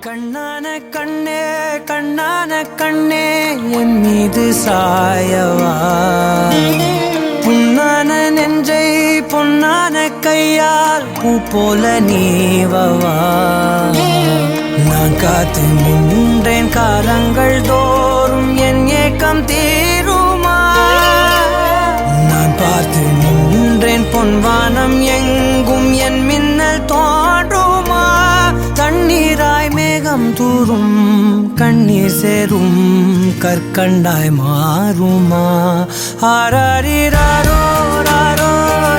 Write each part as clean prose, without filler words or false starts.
கண்ணான கண்ணே கண்ணான கண்ணே என் மீது சாயவா புண்ணான நெஞ்சை பொன்னான கையால் பூ போல நீவவா நான் காத்து நின்றேன் காலங்கள் தோறும் என் ஏக்கம் தீருமா நான் பார்த்து நின்றேன் பொன்வானம் எங்கும் என் மின்னல் தோன்றுமா தண்ணீராய் மேகம் தூரும் கண்ணீர் சேரும் கற்கண்டாய் மாறுமா ஆராரிராரோ ராரோ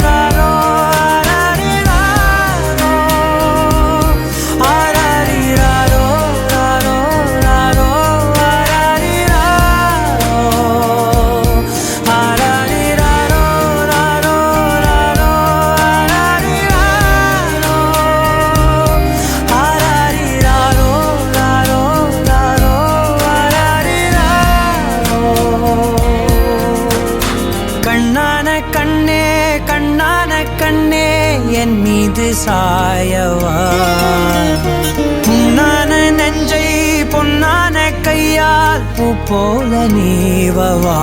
ராரோ ஆராரிராரோ ராரோ ராரோ ஆராரிராரோ ராரோ ராரோ கண்ணான கண்ணே கண்ணான கண்ணே என் மீது சாயவா புண்ணான நெஞ்சை பொன்னான கையால் பூ போல நீவவா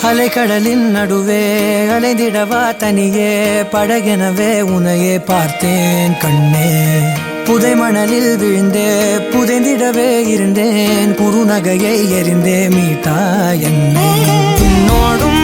அலைக்கடலின் நடுவே அலைந்திடவா தனியே படகெனவே உனையே பார்த்தேன் கண்ணே புதை மணலில் விழுந்தே புதைந்திடவே இருந்தேன் குறுநகையை எறிந்தே மீட்டா என்னை உன்னோடும்